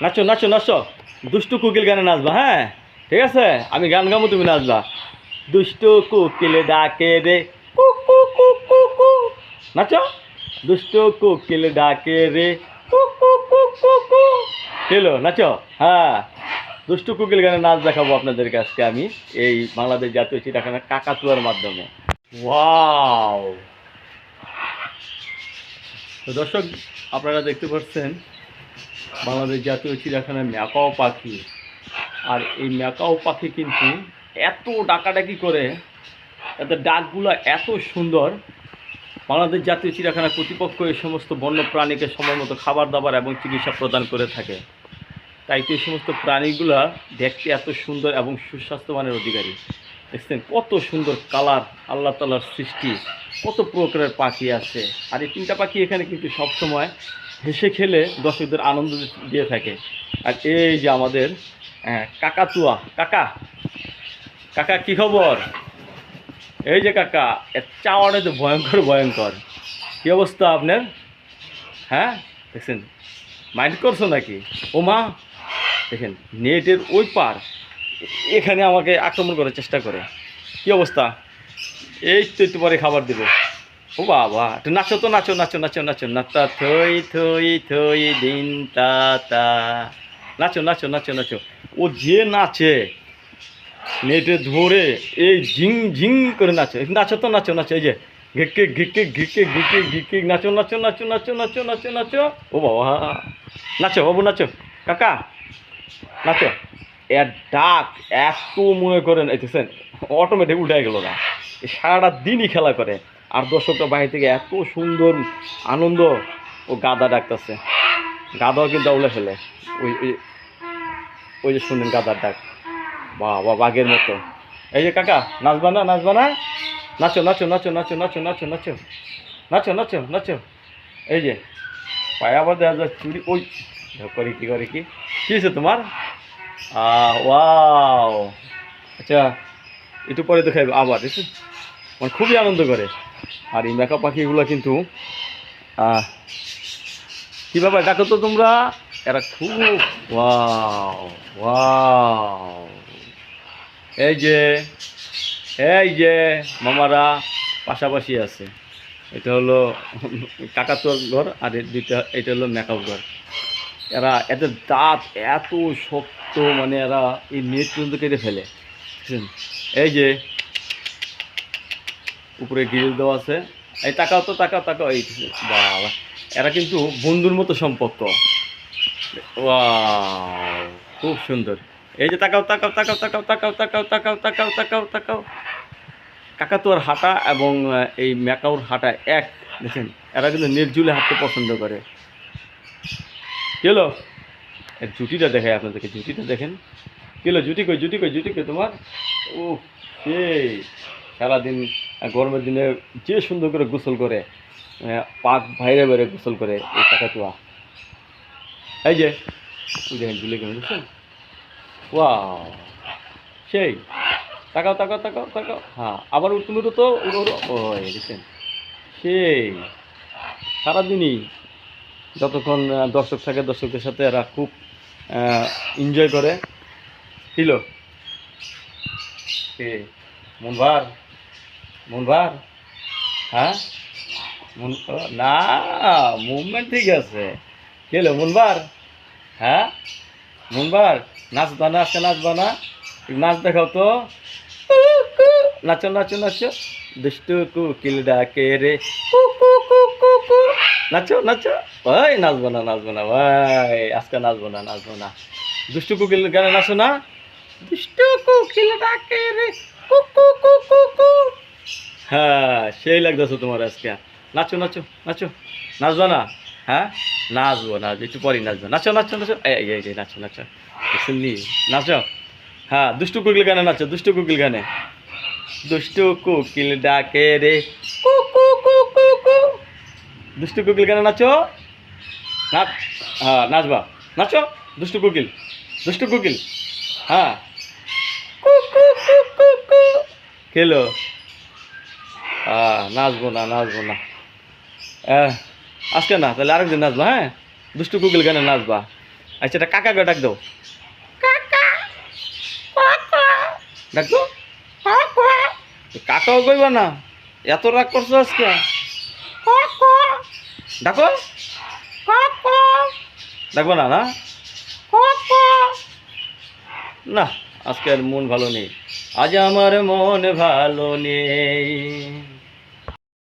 নাচো নাচো নাচো, দুষ্টু কোকিল গানে নাচবা, হ্যাঁ ঠিক আছে। আমি গান গাবো, তুমি নাচবা। দুষ্টু কোকিল ডাকে রে কু কু কু কু কু। নাচো। দুষ্টু কোকিল ডাকে রে কু কু কু কু কু। খেলো নাচো। হ্যাঁ, দুষ্টু কোকিল গানে নাচ দেখাবো আপনাদেরকে আজকে আমি, এই বাংলাদেশ জাতীয় চিড়িয়াখানা কাকাতুয়ার মাধ্যমে। ওয়াও! তো দর্শক, আপনারা দেখতে পাচ্ছেন বাংলাদেশ জাতীয় চিড়িয়াখানার ম্যাকাও পাখি। আর এই ম্যাকাও পাখি কিন্তু এত ডাকাডাকি করে, তাদের ডাকগুলো এত সুন্দর। বাংলাদেশ জাতীয় চিড়িয়াখানা কর্তৃপক্ষ এই সমস্ত বন্য প্রাণীকে সময় মতো খাবার দাবার এবং চিকিৎসা প্রদান করে থাকে। তাই তো এই সমস্ত প্রাণীগুলা দেখতে এত সুন্দর এবং সুস্বাস্থ্যমানের অধিকারী। দেখছেন কত সুন্দর কালার, আল্লাহ তাআলার সৃষ্টি, কত প্রকারের পাখি আছে। আর এই তিনটা পাখি এখানে কিন্তু সবসময় হেসে খেলে দর্শকদের আনন্দ দিয়ে থাকে। আর এই যে আমাদের কাকাতুয়া কাকা, কাকা কি খবর? এই যে কাকা, এর চাওয়াটা তো ভয়ঙ্কর ভয়ঙ্কর। কী অবস্থা আপনার? হ্যাঁ দেখছেন, মাইন্ড করছো নাকি? ও মা, দেখেন নেটের ওই পার এখানে আমাকে আক্রমণ করার চেষ্টা করে। কি অবস্থা? এই তো একটু পরে খাবার দেব। ও বাবা, একটু নাচো তো, নাচো নাচো নাচো নাচো, নাচা থই থই থই দিন তা তা। নাচো নাচো নাচো নাচো। ও যে নাচে নেটে ধরে, এই ঝিং ঝিং করে নাচো। নাচো তো, নাচো নাচো। এই যে ঘিকে ঘিকে ঘিকে ঘিকে ঘিকে নাচো নাচো নাচো নাচো নাচো নাচো নাচো। ও বাবা, নাচো বাবু নাচো। কাকা নাচো। এর ডাক এত মনে করেন দেখছেন অটোমেটিক উঠে গেল না, সারাটা দিনই খেলা করে। আর দর্শকটা বাইরে থেকে এত সুন্দর আনন্দ। ও গাদা ডাকতেছে, গাদাও কিন্তু উড়ে ফেলে। ওই ওই ওই যে শুনেন গাদার ডাক, বাবা বাঘের মতো। এই যে কাকা, নাচবা না নাচবা না? নাচো নাচো নাচো নাচো নাচো নাচো নাচো নাচো নাচো নাচো। এই যে পায়ে আবার দেখা যায় চুরি। ওই করে কি করে কি হয়েছে তোমার? ওয়াও, আচ্ছা একটু পরে তো খাইবে আবার, দেখছেন মানে খুবই আনন্দ করে। আর এই মেকা পাখিগুলো কিন্তু কী ব্যাপার, ডাকো তো তোমরা। এরা খুব ওয়াও ওয়াও। এই যে এই যে মামারা পাশাপাশি আছে। এটা হলো কাকাতুয়ার ঘর, আর এটা হলো মেকাও ঘর। এরা এদের দাঁত এত শক্ত, মানে এরা এই নেট পর্যন্ত কেটে ফেলে। এই যে উপরে গ্রিল দেওয়া আছে। এই তাকাও তো, তাকাও তাকাও। এই বাবা, এরা কিন্তু বন্ধুর মতো সম্পর্ক। ওয়াও, খুব সুন্দর। এই যে তাকাও তাকাও তাকাও তাকাও তাকাও তাকাও তাকাও তাকাও তাকাও তাকাও। কাকাতুয়ার হাঁটা এবং এই ম্যাকাওর হাঁটা এক, দেখেন এরা কিন্তু নির্জুলে হাঁটতে পছন্দ করে। কি হলো? এর জুটিটা দেখায় আপনাদেরকে, জুটিটা দেখেন। কি হলো? জুটি কই, জুটি কই, জুটি কই তোমার? ও সেই সারাদিন গরমের দিনে যে সুন্দর করে গোসল করে, পাক বাইরে বাইরে গোসল করে এই কাকাতুয়া। এই যে ওই দেখেন ঝুলে কেমন, বুঝছেন? ওয়াও, সেই তাকাও তাকাও তাকাও তাকাও। হ্যাঁ, আবার তুমি উঠো তো, উড়ো উড়ো। ওই দেখছেন, সেই সারাদিনই যতক্ষণ দর্শক থাকে, দর্শকদের সাথে এরা খুব এনজয় করে। ছিল কে মনবার, মনবার, হ্যাঁ মন না, মুভমেন্ট ঠিক আছে। খেলো মনবার, হ্যাঁ মনবার, নাচবা না আজকে, নাচবা না? নাচ দেখাও তো, নাচো নাচো নাচো। দুষ্টু কোকিল ডাকে রে কু কু কু কু কু। নাচো নাচো ভাই, নাচবো না নাচবো না ভাই, আজকে নাচবো না নাচবো না। দুষ্টু কোকিল গানে নাচো না? দুষ্টু কোকিল ডাকে রে কু কু কু কু কু। হ্যাঁ, সেই লাগতেছে তোমার আজকে। নাচো নাচো নাচো। নাচবা না? হ্যাঁ নাচবো না, একটু পরেই নাচবো। নাচো নাচো নাচো। এই এই এই নাচো নাচো, শুনলি? নাচো। হ্যাঁ, দুষ্টু কোকিল গানে নাচো, দুষ্টু কোকিল গানে। দুষ্টু কোকিল ডাকে রে কু কু কু কু কু। দুষ্টু কোকিল গানে নাচো। নাচ। হ্যাঁ নাচবা, নাচো। দুষ্টু কোকিল, দুষ্টু কোকিল। হ্যাঁ কু কু কু কু কু। খেলো। নাচবো না নাচবো না, আজকে না, তাহলে আরেকদিন নাচবা। হ্যাঁ, দুষ্টু কোকিল গানে নাচবা। আচ্ছা এটা কাকাকে ডাক দাও, ডাক দাও। কাকাও কইবা না, এত রাগ করছো আজকে? ডাকো, ডাকবো না? না না, আজকে আর মন ভালো নেই, আজ আমার মন ভালো নেই।